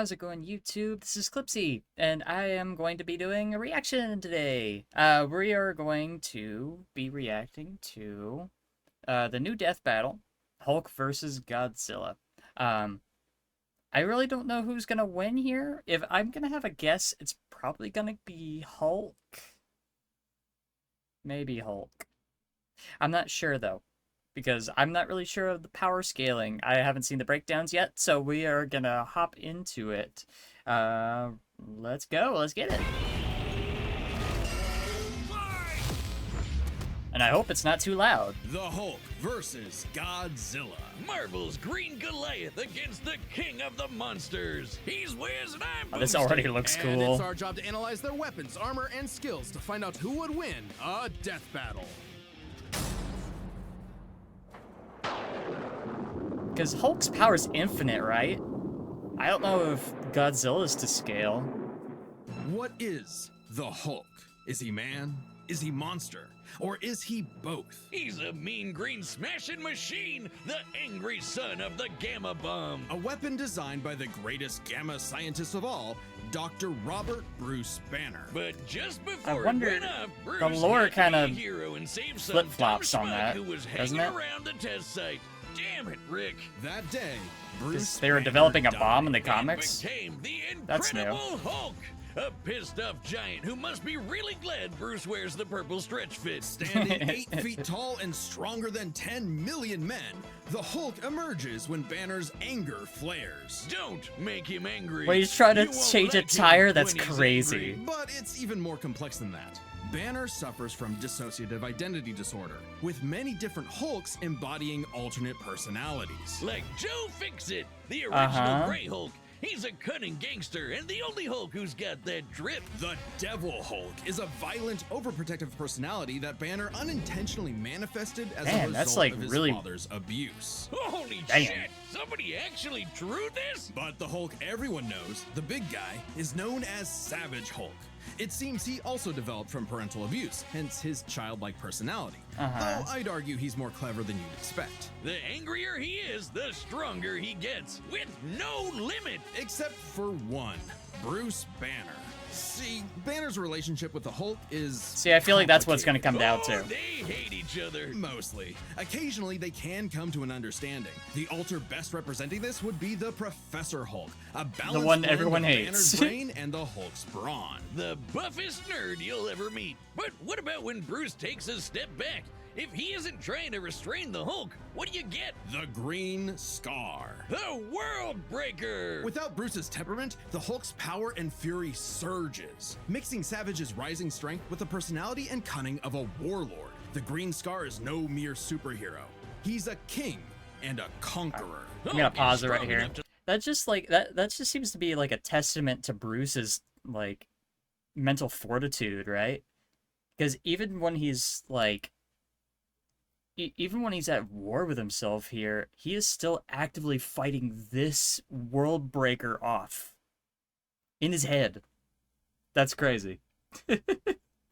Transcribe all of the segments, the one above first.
How's it going, YouTube? This is Clipsy, and I am going to be doing a reaction today. We are going to be reacting to the new death battle, Hulk versus Godzilla. I really don't know who's gonna win here. If I'm gonna have a guess, it's probably gonna be Hulk. Maybe Hulk. I'm not sure, though, because I'm not really sure of the power scaling. I haven't seen the breakdowns yet, so we are gonna hop into it. Let's go. Let's get it. And I hope it's not too loud. The Hulk versus Godzilla. Marvel's Green Goliath against the king of the monsters. He's Wiz and I'm This already looks cool. And it's our job to analyze their weapons, armor, and skills to find out who would win a death battle. Because Hulk's power is infinite, right? I don't know if Godzilla's to scale. What is the Hulk? Is he man? Is he monster? Or is he both? He's a mean green smashing machine, the angry son of the Gamma Bomb. A weapon designed by the greatest gamma scientist of all, Dr. Robert Bruce Banner. But just before wonder, it went up, Bruce the lore had to kind be a of hero and save some flip-flops dumb on schmuck that, who was doesn't hanging it? around the test site. Damn it, Rick. That day, Bruce They were Banner developing a died. bomb in the And comics. became the That's new. Incredible Hulk. A pissed-off giant who must be really glad Bruce wears the purple stretch fit. Standing 8 feet tall and stronger than 10 million men, the Hulk emerges when Banner's anger flares. Don't make him angry. Wait, he's trying to You won't change a like him tire? That's when he's crazy. angry. But it's even more complex than that. Banner suffers from dissociative identity disorder, with many different Hulks embodying alternate personalities. Like Joe Fixit, the original Uh-huh. Grey Hulk. He's a cunning gangster and the only Hulk who's got that drip. The Devil Hulk is a violent, overprotective personality that Banner unintentionally manifested as a Man, result that's, like, of his really- father's abuse. Holy Damn. shit! Somebody actually drew this? But the Hulk everyone knows, the big guy, is known as Savage Hulk. It seems he also developed from parental abuse, hence his childlike personality. Uh-huh. Though I'd argue he's more clever than you'd expect. The angrier he is, the stronger he gets, with no limit. Except for one, Bruce Banner. See, Banner's relationship with the Hulk is... See, I feel like that's what's gonna come down Oh, to. they hate each other. Mostly. Occasionally, they can come to an understanding. The alter best representing this would be the Professor Hulk, a balanced one blend everyone of hates. Banner's brain and the Hulk's brawn. The buffest nerd you'll ever meet. But what about when Bruce takes a step back? If he isn't trying to restrain the Hulk, what do you get? The Green Scar. The World Breaker! Without Bruce's temperament, the Hulk's power and fury surges, mixing Savage's rising strength with the personality and cunning of a warlord. The Green Scar is no mere superhero. He's a king and a conqueror. I'm gonna Hulk is pause it right strong here. enough to- That just like that just seems to be like a testament to Bruce's like mental fortitude, right? Because even when he's like even when he's at war with himself here, he is still actively fighting this world breaker off in his head. That's crazy.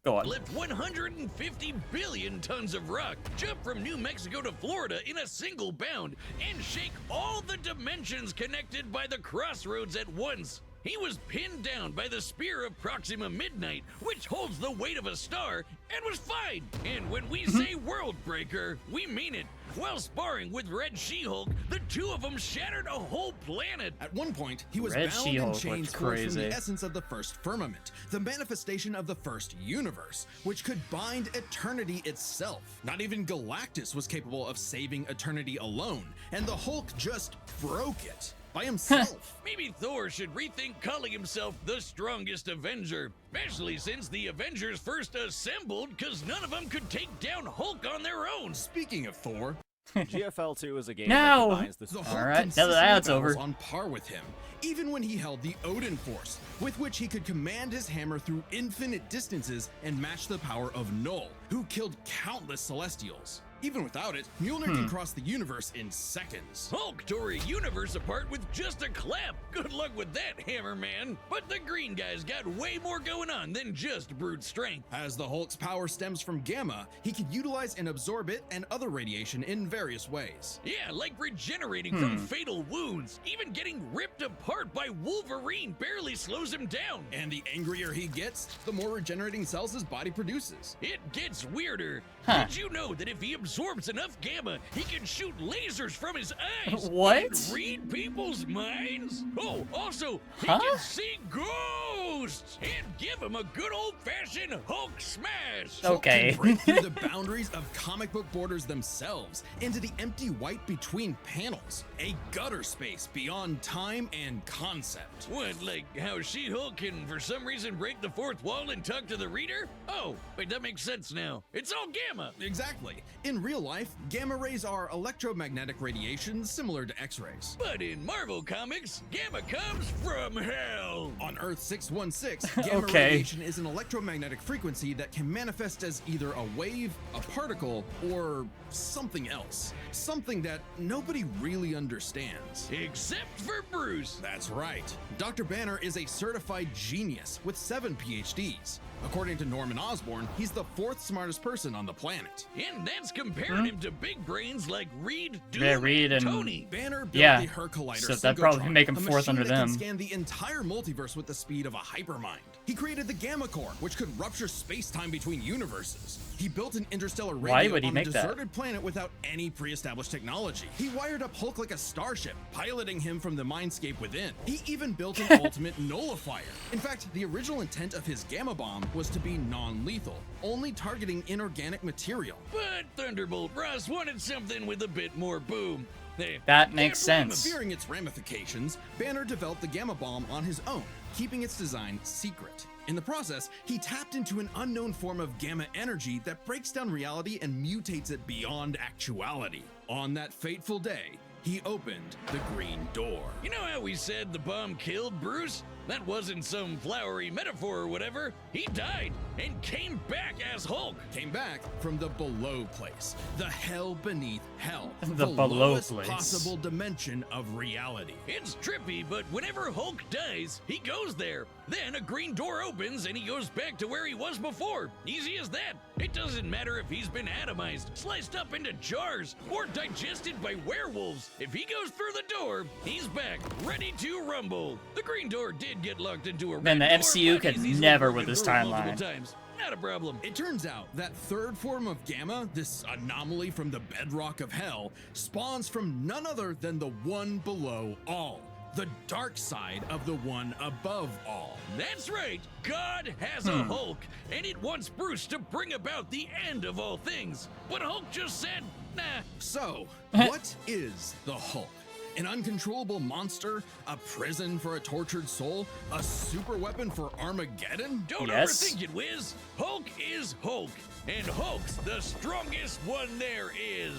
Go on. Lift 150 billion tons of rock, jump from New Mexico to Florida in a single bound, and shake all the dimensions connected by the crossroads at once. He was pinned down by the spear of Proxima Midnight, which holds the weight of a star, and was fine. And when we say World Breaker, we mean it. While sparring with Red She-Hulk, the two of them shattered a whole planet. At one point, he was Red bound She-Hulk in chains looks forged from crazy. the essence of the first firmament, the manifestation of the first universe, which could bind eternity itself. Not even Galactus was capable of saving eternity alone, and the Hulk just broke it by himself. Maybe Thor should rethink calling himself the strongest Avenger, especially since the Avengers first assembled because none of them could take down Hulk on their own. Speaking of Thor, GFL2 is a game No! that combines the the Hulk Alright, now consistently that that's battles over. on par with him, even when he held the Odin Force, with which he could command his hammer through infinite distances and match the power of Null, who killed countless Celestials. Even without it, Mjolnir can cross the universe in seconds. Hulk tore a universe apart with just a clap. Good luck with that, Hammer Man. But the green guy's got way more going on than just brute strength. As the Hulk's power stems from gamma, he can utilize and absorb it and other radiation in various ways. Yeah, like regenerating from fatal wounds. Even getting ripped apart by Wolverine barely slows him down. And the angrier he gets, the more regenerating cells his body produces. It gets weirder. Huh. Did you know that if he absorbs enough gamma, he can shoot lasers from his eyes? What? And read people's minds? Oh, also, he Huh? can see ghosts and give him a good old-fashioned Hulk smash. Hulk Okay. can break through the boundaries of comic book borders themselves into the empty white between panels, a gutter space beyond time and concept. What, like how She-Hulk can for some reason break the fourth wall and talk to the reader? Oh, wait, that makes sense now. It's all gamma. Exactly. In real life, gamma rays are electromagnetic radiation similar to X-rays. But in Marvel Comics, gamma comes from hell. On Earth 616, gamma Okay. radiation is an electromagnetic frequency that can manifest as either a wave, a particle, or something else. Something that nobody really understands. Except for Bruce. That's right. Dr. Banner is a certified genius with 7 PhDs. According to Norman Osborn, he's the 4th smartest person on the planet. And that's comparing him to big brains like Reed, Doom, Yeah, Reed and- Tony. Banner built Yeah. the Her Collider So that'd probably Synchrotron, make him a fourth machine under that them. can scan the entire multiverse with the speed of a hypermind. He created the Gamma Core, which could rupture space-time between universes. He built an interstellar radio Why would he on make a that? deserted planet without any pre-established technology. He wired up Hulk like a starship, piloting him from the mindscape within. He even built an ultimate nullifier. In fact, the original intent of his Gamma Bomb was to be non-lethal, only targeting inorganic material. But Thunderbolt Ross wanted something with a bit more boom. Hey, That makes can't blame sense. Fearing its ramifications, Banner developed the Gamma Bomb on his own, keeping its design secret. In the process, he tapped into an unknown form of gamma energy that breaks down reality and mutates it beyond actuality. On that fateful day, he opened the Green Door. You know how we said the bomb killed Bruce? That wasn't some flowery metaphor or whatever. He died and came back as Hulk. Came back from the below place, the hell beneath hell, The below lowest place. possible dimension of reality. It's trippy, but whenever Hulk dies, he goes there. Then a green door opens and he goes back to where he was before. Easy as that. It doesn't matter if he's been atomized, sliced up into jars, or digested by werewolves. If he goes through the door, he's back, ready to rumble. The green door did get locked into a Man, red the door, MCU but could he's easily never broken with this through it multiple timeline. times. Not a problem. It turns out that third form of gamma, this anomaly from the bedrock of hell, spawns from none other than the one below all, the dark side of the one above all. That's right, God has a Hulk, and it wants Bruce to bring about the end of all things. But Hulk just said, nah. So, what is the Hulk? An uncontrollable monster? A prison for a tortured soul? A super weapon for Armageddon? Don't Yes. overthink it, Wiz. Hulk is Hulk, and Hulk's the strongest one there is.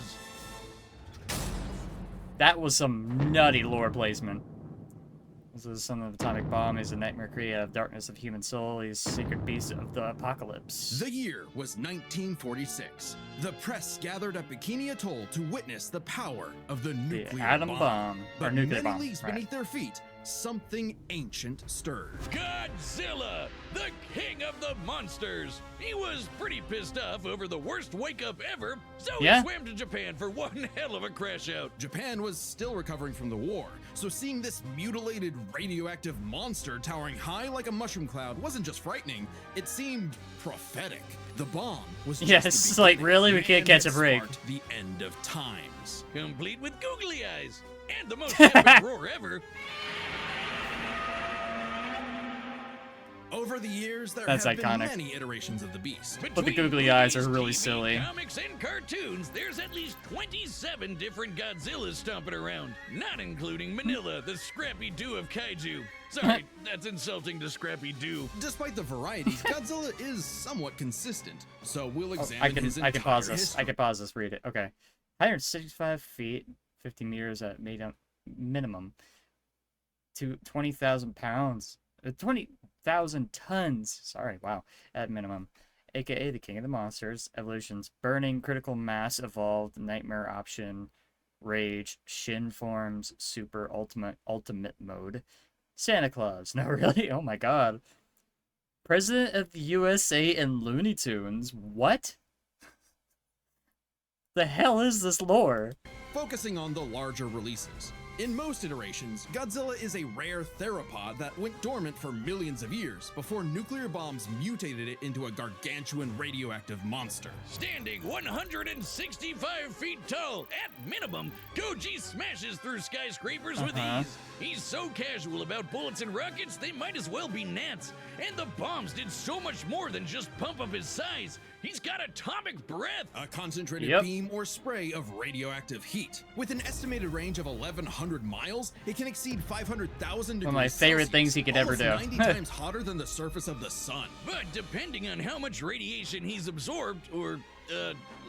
That was some nutty lore placement. This is son of atomic bomb. He's a nightmare creator of darkness of human soul. He's secret beast of the apocalypse. The year was 1946. The press gathered at Bikini Atoll to witness the power of the nuclear atom bomb, or But nuclear many bomb, leagues right. beneath their feet, something ancient stirred. Godzilla, the king of the monsters. He was pretty pissed off over the worst wake-up ever, so Yeah. he swam to Japan for one hell of a crash out. Japan was still recovering from the war, so seeing this mutilated radioactive monster towering high like a mushroom cloud wasn't just frightening, it seemed prophetic. The bomb was just Yes, the like, beginning. really? We can't Man catch a had break. sparked the end of times. Complete with googly eyes. And the most epic roar ever. Over the years, there That's have iconic. been many iterations of the beast. But the Between googly eyes are movies, really TV, silly. Comics and cartoons, there's at least 27 different Godzillas stomping around, not including Manila, the Scrappy Doo of kaiju. Sorry, that's insulting to Scrappy Doo. Despite the varieties, Godzilla is somewhat consistent, so we'll examine I can his I can pause entire this. history. I can pause this. Read it. Okay, 165 feet, 50 meters at minimum. To 20,000 pounds. 20,000 tons. Sorry, wow, at minimum. aka the king of the monsters. Evolutions: burning, critical mass, evolved, nightmare option, rage, shin forms, super, ultimate mode. Santa Claus. No, really? Oh my god. President of the USA and Looney Tunes. What? The hell is this lore? Focusing on the larger releases. In most iterations, Godzilla is a rare theropod that went dormant for millions of years before nuclear bombs mutated it into a gargantuan radioactive monster. Standing 165 feet tall, at minimum, Goji smashes through skyscrapers with ease. He's so casual about bullets and rockets, they might as well be gnats. And the bombs did so much more than just pump up his size. He's got atomic breath! A concentrated beam or spray of radioactive heat. With an estimated range of 1,100 miles, it can exceed 500,000 degrees One of my favorite Celsius, things he could ever do. 90 times hotter than the surface of the sun. But depending on how much radiation he's absorbed, or,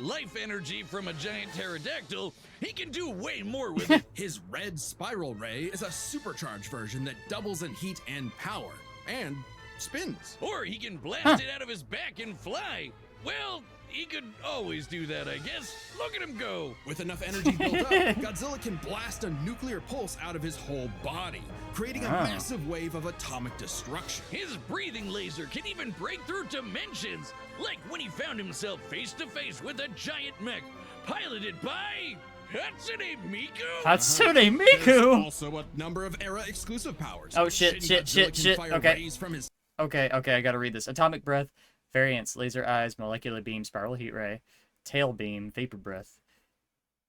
life energy from a giant pterodactyl, he can do way more with it. His red spiral ray is a supercharged version that doubles in heat and power, and spins. Or he can blast it out of his back and fly. Well, he could always do that, I guess. Look at him go. With enough energy built up, Godzilla can blast a nuclear pulse out of his whole body, creating a massive wave of atomic destruction. His breathing laser can even break through dimensions, like when he found himself face to face with a giant mech piloted by Hatsune Miku. Hatsune There's Miku. also a number of era exclusive powers. Oh shit! Godzilla can fire Okay. rays from his Okay, I gotta read this. Atomic breath, variants, laser eyes, molecular beam, spiral heat ray, tail beam, vapor breath,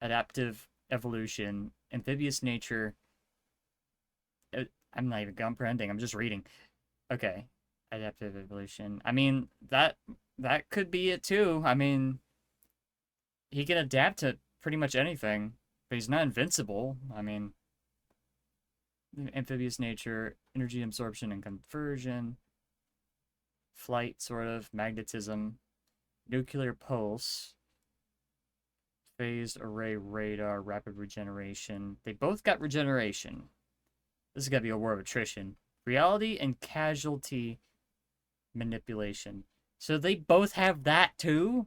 adaptive evolution, amphibious nature. I'm not even comprehending. I'm just reading. Okay, adaptive evolution. I mean, that could be it too. I mean, he can adapt to pretty much anything, but he's not invincible. I mean, amphibious nature, energy absorption and conversion. Flight, sort of, magnetism, nuclear pulse, phased array radar, rapid regeneration. They both got regeneration. This is gonna be a war of attrition. Reality and casualty manipulation. So they both have that too?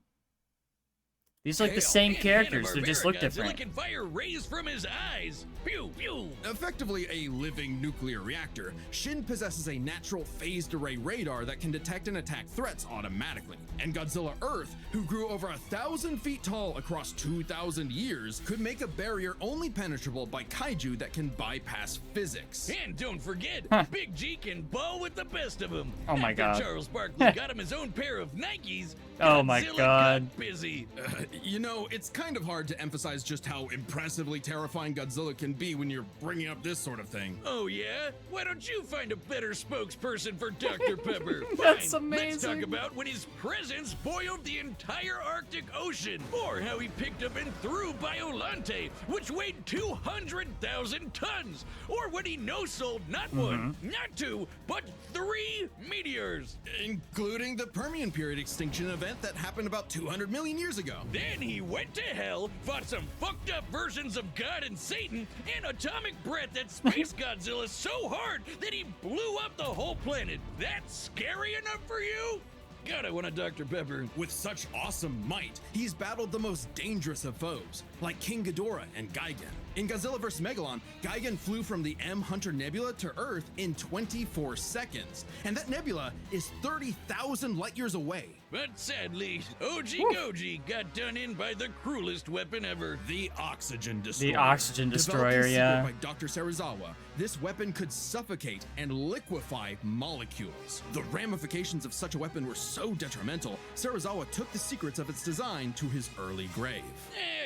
These are like the same characters, they just look different. Godzilla can fire rays from his eyes. Pew, pew. Effectively a living nuclear reactor, Shin possesses a natural phased array radar that can detect and attack threats automatically. And Godzilla Earth, who grew over 1,000 feet tall across 2,000 years, could make a barrier only penetrable by kaiju that can bypass physics. And don't forget, Big G can ball with the best of them. Oh my After god. Charles Barkley got him his own pair of Nikes, Oh my Godzilla god. got busy. You know, it's kind of hard to emphasize just how impressively terrifying Godzilla can be when you're bringing up this sort of thing. Oh yeah? Why don't you find a better spokesperson for Dr. Pepper? That's Fine. Let's talk amazing. about when his presence boiled the entire Arctic Ocean, or how he picked up and threw Biolante, which weighed 200,000 tons, or when he no-sold not one, not two, but 3 meteors. Including the Permian period extinction event that happened about 200 million years ago. Then he went to hell, fought some fucked up versions of God and Satan, and atomic breath that Space Godzilla so hard that he blew up the whole planet. That's scary enough for you? God, I want a Dr. Pepper. With such awesome might, he's battled the most dangerous of foes, like King Ghidorah and Gigan. In Godzilla vs. Megalon, Gigan flew from the M Hunter Nebula to Earth in 24 seconds, and that nebula is 30,000 light years away. But sadly, OG Goji got done in by the cruelest weapon ever. The Oxygen Destroyer. The Oxygen Destroyer, Developed in yeah. secret by Dr. Serizawa, this weapon could suffocate and liquefy molecules. The ramifications of such a weapon were so detrimental, Serizawa took the secrets of its design to his early grave.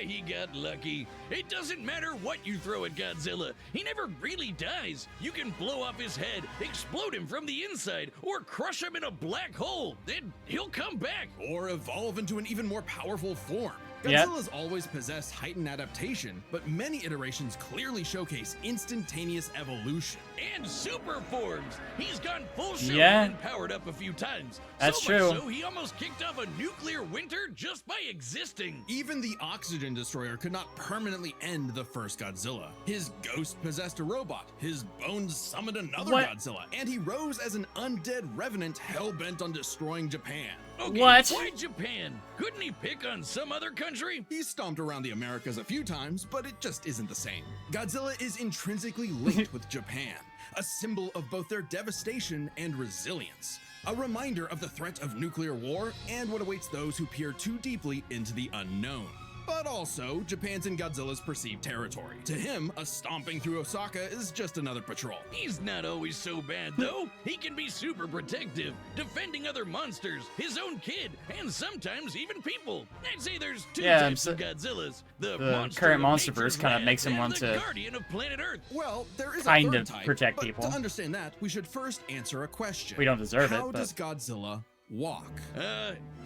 He got lucky. It doesn't matter what you throw at Godzilla. He never really dies. You can blow off his head, explode him from the inside, or crush him in a black hole. Then he'll come back. Or evolve into an even more powerful form. Yep. Godzilla's always possessed heightened adaptation, but many iterations clearly showcase instantaneous evolution. And super forms. He's gone full show Yeah. and powered up a few times. That's so much true. so he almost kicked off a nuclear winter just by existing. Even the Oxygen Destroyer could not permanently end the first Godzilla. His ghost possessed a robot, his bones summoned another What? Godzilla, and he rose as an undead revenant hell-bent on destroying Japan. Okay, What? why Japan? Couldn't he pick on some other country? He's stomped around the Americas a few times, but it just isn't the same. Godzilla is intrinsically linked with Japan, a symbol of both their devastation and resilience. A reminder of the threat of nuclear war and what awaits those who peer too deeply into the unknown. But also, Japan's in Godzilla's perceived territory. To him, a stomping through Osaka is just another patrol. He's not always so bad, though. He can be super protective, defending other monsters, his own kid, and sometimes even people. I'd say there's two types of Godzillas. The monster current of monsterverse nature's kind of wrath makes him and want the to guardian of planet Earth. Well, there is kind a third of type, protect but people. to understand that, we should first answer a question. We don't deserve it, How but- does Godzilla walk?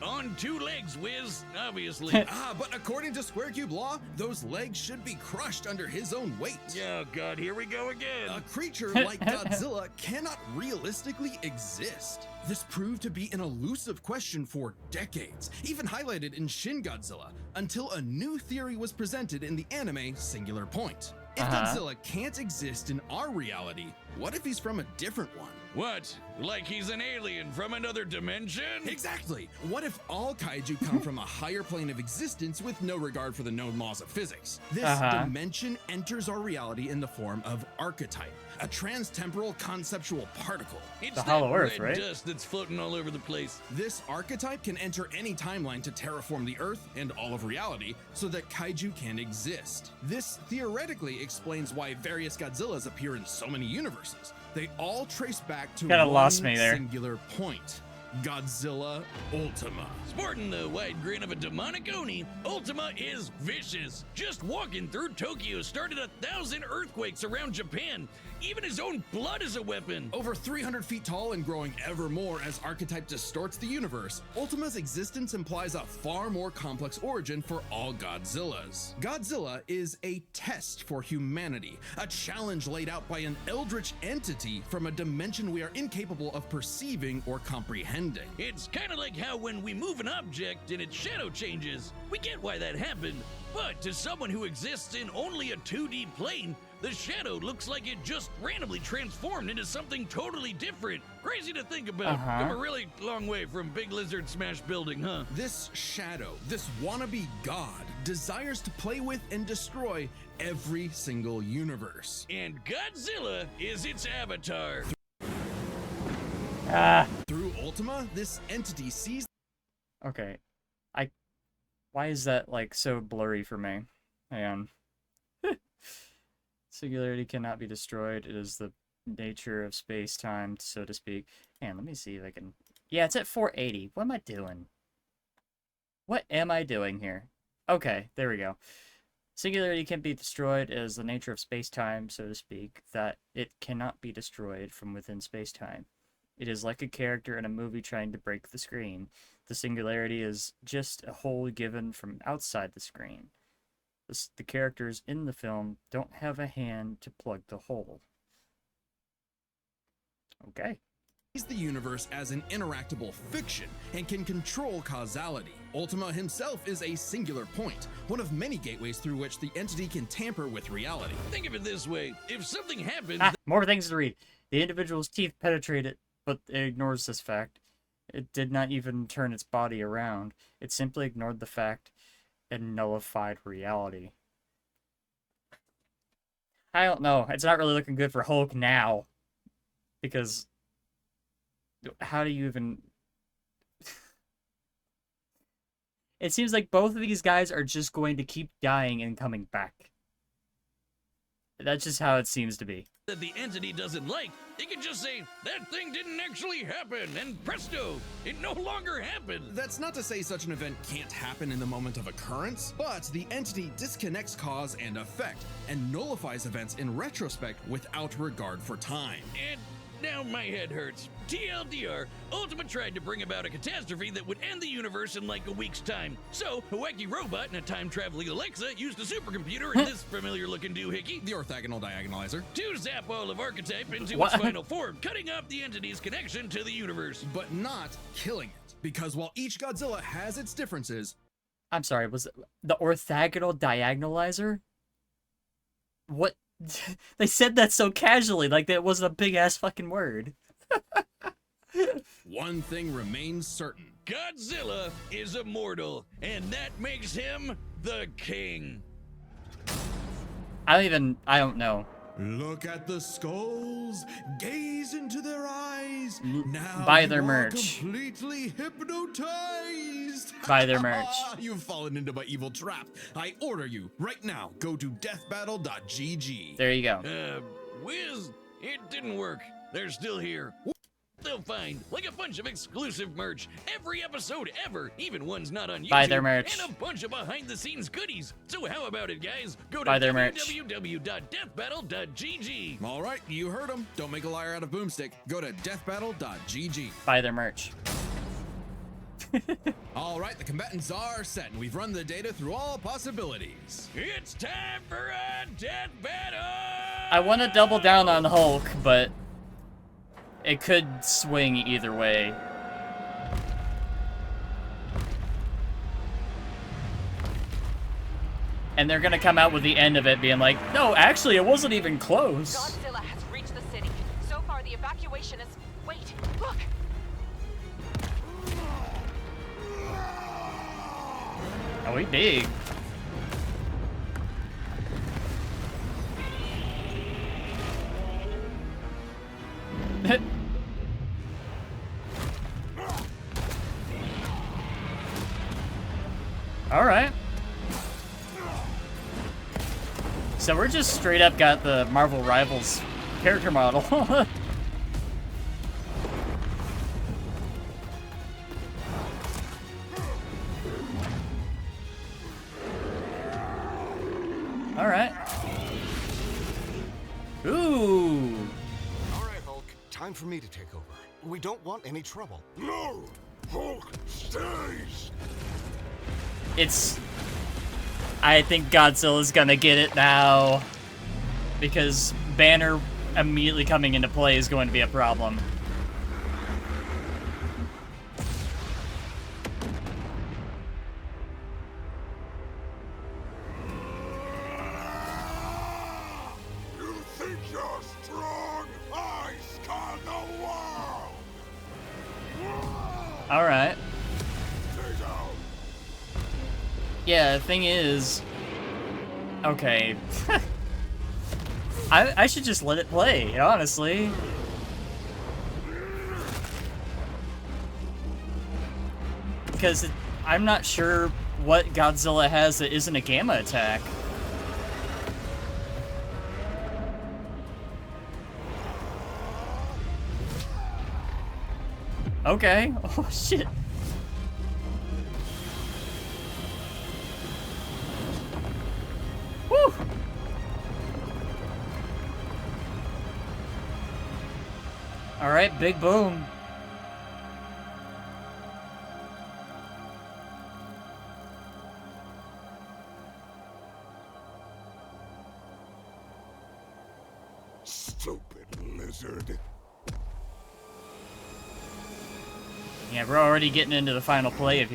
On two legs, Wiz, obviously. But according to Square Cube law, those legs should be crushed under his own weight. Oh god, here we go again. A creature like Godzilla cannot realistically exist. This proved to be an elusive question for decades, even highlighted in Shin Godzilla, until a new theory was presented in the anime Singular Point. If Godzilla can't exist in our reality, what if he's from a different one? What? Like he's an alien from another dimension? Exactly! What if all kaiju come from a higher plane of existence with no regard for the known laws of physics? This dimension enters our reality in the form of archetype, a trans-temporal conceptual particle. It's The that Hollow Earth, red right? dust that's floating all over the place. This archetype can enter any timeline to terraform the Earth and all of reality so that kaiju can exist. This theoretically explains why various Godzillas appear in so many universes. They all trace back to Kinda one lost me there. singular point: Godzilla Ultima. Sporting the wide grin of a demonic Oni, Ultima is vicious. Just walking through Tokyo started 1,000 earthquakes around Japan. Even his own blood is a weapon. Over 300 feet tall and growing ever more as archetype distorts the universe, Ultima's existence implies a far more complex origin for all Godzillas. Godzilla is a test for humanity, a challenge laid out by an eldritch entity from a dimension we are incapable of perceiving or comprehending. It's kind of like how when we move an object and its shadow changes, we get why that happened. But to someone who exists in only a 2D plane, the shadow looks like it just randomly transformed into something totally different. Crazy to think about. Come a really long way from Big Lizard Smash Building, huh? This shadow, this wannabe god, desires to play with and destroy every single universe. And Godzilla is its avatar. Through Ultima, this entity sees Okay. Why is that, like, so blurry for me? Hang on. Singularity cannot be destroyed. It is the nature of space-time, so to speak. Man, let me see if I can... Yeah, it's at 480. What am I doing? What am I doing here? Okay, there we go. Singularity can be destroyed. It is the nature of space-time, so to speak, that it cannot be destroyed from within space-time. It is like a character in a movie trying to break the screen. The singularity is just a hole given from outside the screen. The characters in the film don't have a hand to plug the hole. Okay. sees the universe as an interactable fiction and can control causality. Ultima himself is a singular point, one of many gateways through which the entity can tamper with reality. Think of it this way. If something happens... More things to read. The individual's teeth penetrate it, but it ignores this fact. It did not even turn its body around. It simply ignored the fact and nullified reality. I don't know. It's not really looking good for Hulk now. Because... how do you even... It seems like both of these guys are just going to keep dying and coming back. That's just how it seems to be. That the entity doesn't like, it can just say, that thing didn't actually happen, and presto, it no longer happened. That's not to say such an event can't happen in the moment of occurrence, but the entity disconnects cause and effect and nullifies events in retrospect without regard for time. And now my head hurts. TLDR, Ultima tried to bring about a catastrophe that would end the universe in like a week's time. So, a wacky robot and a time-traveling Alexa used a supercomputer and this familiar-looking doohickey The orthogonal diagonalizer. to zap all of Archetype into What? its final form, cutting off the entity's connection to the universe. But not killing it. Because while each Godzilla has its differences, I'm sorry, was it the orthogonal diagonalizer? What? They said that so casually, like that wasn't a big-ass fucking word. one thing remains certain. Godzilla is immortal, and that makes him the king. I don't know. Look at the skulls, gaze into their eyes. Now Buy you their are merch. completely hypnotized. Buy their merch. You've fallen into my evil trap. I order you right now. Go to deathbattle.gg. There you go. Wiz, it didn't work. They're still here. They'll find like a bunch of exclusive merch every episode ever, even ones not on YouTube. Buy their merch. And a bunch of behind-the-scenes goodies. So how about it, guys? Go to Buy their merch. www.deathbattle.gg. All right, you heard him. Don't make a liar out of Boomstick. Go to deathbattle.gg. Buy their merch. All right, the combatants are set, and we've run the data through all possibilities. It's time for a death battle! I want to double down on Hulk, but it could swing either way. And they're gonna come out with the end of it being like, no, actually, it wasn't even close. Godzilla has reached the city. So far, the evacuation is... Wait, look! Oh, he big. All right. So we're just straight up got the Marvel Rivals character model. All right. Ooh. All right, Hulk. Time for me to take over. We don't want any trouble. No! Hulk stays! I think Godzilla's gonna get it now. Because Banner immediately coming into play is going to be a problem. You think you're strong? I scan the world! Alright. Stay down! Yeah, the thing is... Okay. I should just let it play, honestly. Because I'm not sure what Godzilla has that isn't a gamma attack. Okay. Oh, shit. Woo! Alright, big boom. Stupid lizard. Yeah, we're already getting into the final play of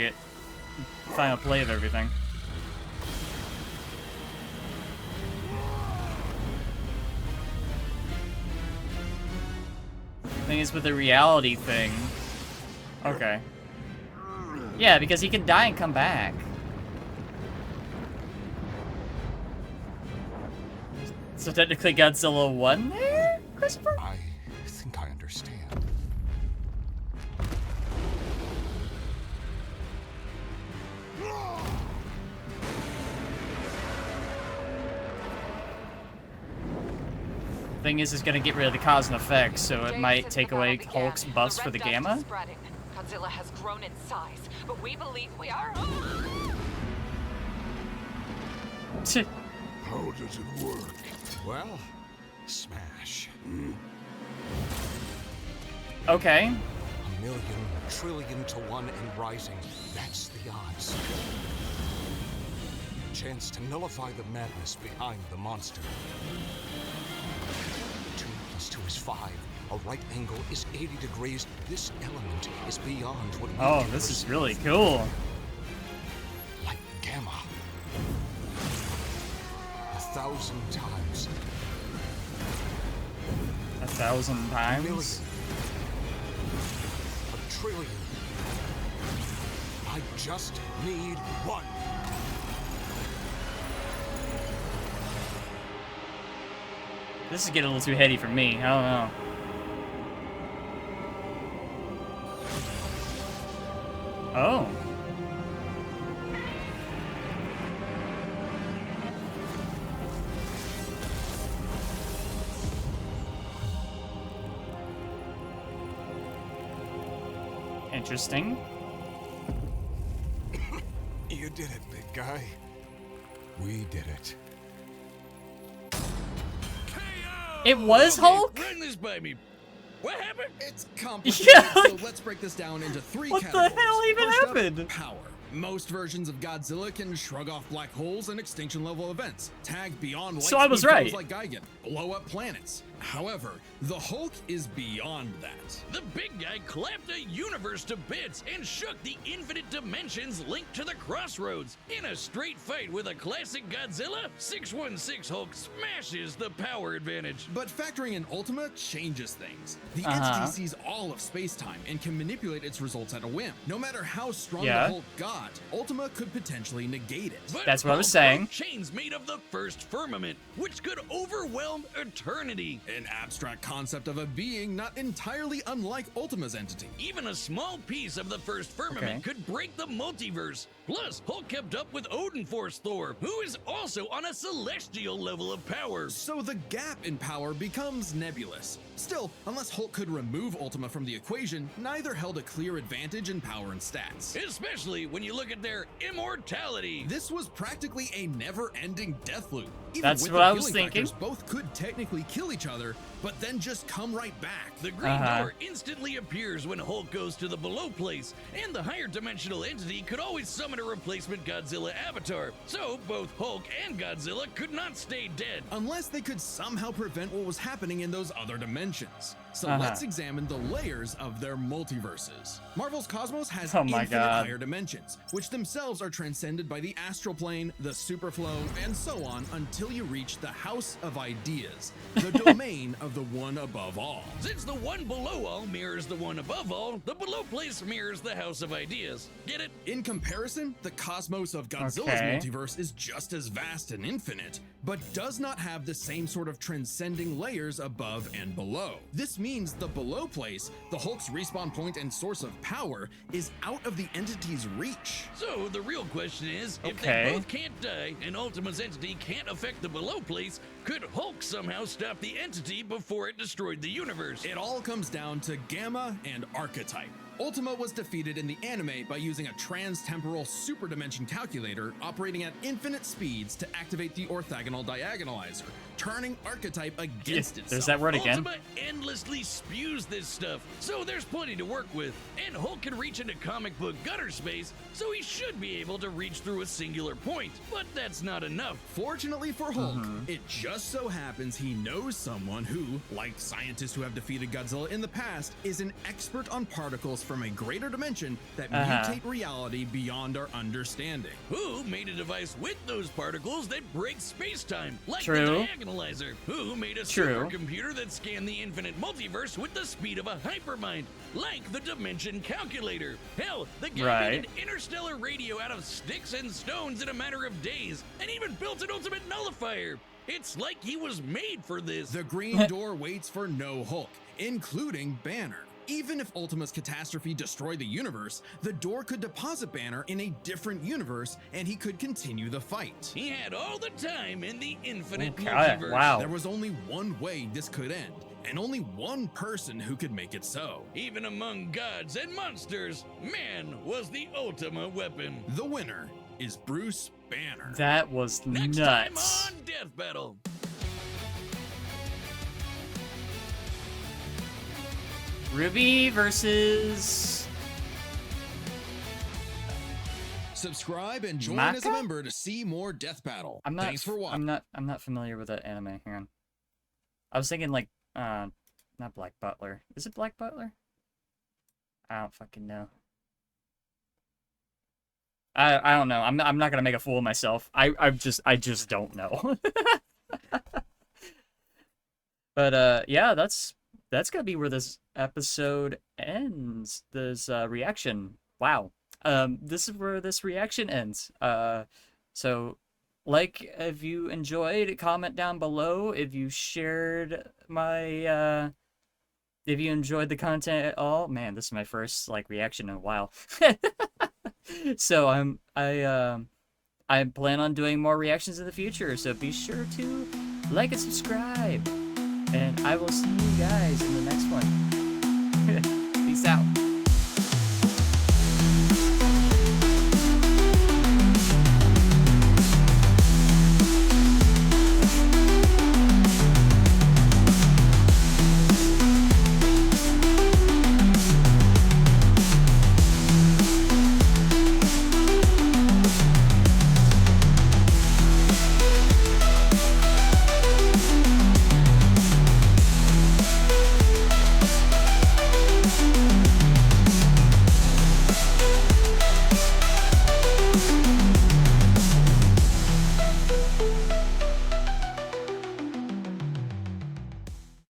everything. Thing is with the reality thing. Okay. Yeah, because he can die and come back. So technically Godzilla won there, Christopher? I think I understand. Thing is gonna get rid of the cause and effect, so it James, might since take the away battle began, Hulk's buffs for the red dust gamma? is spreading. Godzilla has grown in size, but we believe we are... How does it work? Well, smash. Okay. 1,000,000,000,000 trillion to 1 and rising. That's the odds. Chance to nullify the madness behind the monster. 2 + 2 is 5. A right angle is 80 degrees. This element is beyond what we Oh, can this is perceive. really cool. Like gamma. 1,000 times. 1,000 A times? million. A trillion. I just need one. This is getting a little too heady for me. I don't know. Oh. Interesting. You did it, big guy. We did it. It was Hulk? Run this by me. What happened? It's complicated, Yeah, so let's break this down into three What the categories. hell even First up, happened? power. Most versions of Godzilla can shrug off black holes and extinction-level events, tag beyond light So I was speed right. foes like Gigan, blow up planets. However, the Hulk is beyond that. The big guy clapped a universe to bits and shook the infinite dimensions linked to the crossroads. In a straight fight with a classic Godzilla, 616 Hulk smashes the power advantage. But factoring in Ultima changes things. The entity sees all of space-time and can manipulate its results at a whim. No matter how strong Yeah. the Hulk got, Ultima could potentially negate it. But That's what I was Hulk saying. broke chains made of the first firmament, which could overwhelm eternity. An abstract concept of a being not entirely unlike Ultima's entity. Even a small piece of the first firmament Okay. could break the multiverse. Plus, Hulk kept up with Odin Force Thor, who is also on a celestial level of power. So the gap in power becomes nebulous. Still, unless Hulk could remove Ultima from the equation, neither held a clear advantage in power and stats. Especially when you look at their immortality. This was practically a never-ending death loop. Even That's with what the I was healing thinking. factors, both could technically kill each other, but then just come right back. The green door instantly appears when Hulk goes to the below place, and the higher dimensional entity could always summon a replacement Godzilla avatar. So both Hulk and Godzilla could not stay dead. Unless they could somehow prevent what was happening in those other dimensions. So let's examine the layers of their multiverses. Marvel's Cosmos has Oh my infinite God. higher dimensions, which themselves are transcended by the astral plane, the superflow, and so on until you reach the House of Ideas, the domain of the one above all. Since the one below all mirrors the one above all, the below place mirrors the House of Ideas. Get it? In comparison, the cosmos of Godzilla's Okay. multiverse is just as vast and infinite, but does not have the same sort of transcending layers above and below. This means the below place, the Hulk's respawn point and source of power, is out of the entity's reach. So the real question is, if Okay. they both can't die and Ultima's entity can't affect the below place, could Hulk somehow stop the entity before it destroyed the universe? It all comes down to Gamma and Archetype. Ultima was defeated in the anime by using a trans-temporal superdimension calculator operating at infinite speeds to activate the orthogonal diagonalizer, turning Archetype against itself. There's that word again. Ultima endlessly spews this stuff, so there's plenty to work with. And Hulk can reach into comic book gutter space, so he should be able to reach through a singular point. But that's not enough. Fortunately for Hulk, it just so happens he knows someone who, like scientists who have defeated Godzilla in the past, is an expert on particles from a greater dimension that mutate reality beyond our understanding. Who made a device with those particles that breaks space-time, like True. the diagonalizer? Who made a True. supercomputer that scanned the infinite multiverse with the speed of a hypermind, like the dimension calculator? Hell, the guy Right. made an interstellar radio out of sticks and stones in a matter of days, and even built an ultimate nullifier. It's like he was made for this. The Green Door waits for no Hulk, including Banner. Even if Ultima's catastrophe destroyed the universe, the door could deposit Banner in a different universe and he could continue the fight. He had all the time in the infinite Okay, multiverse. wow. There was only one way this could end, and only one person who could make it so. Even among gods and monsters, man was the ultimate weapon. The winner is Bruce Banner. That was Next nuts. time on Death Battle. Ruby versus Subscribe and join Maka? as a member to see more Death Battle. Thanks for watching. I'm not familiar with that anime. Hang on. I was thinking like not Black Butler. Is it Black Butler? I don't fucking know. I don't know. I'm not gonna make a fool of myself. I just don't know. But yeah, that's gonna be where this episode ends. This reaction. Wow. this is where this reaction ends. So like if you enjoyed, comment down below. If you shared my if you enjoyed the content at all. Man, this is my first like reaction in a while. So I plan on doing more reactions in the future, so be sure to like and subscribe. And I will see you guys in the next one. Peace out.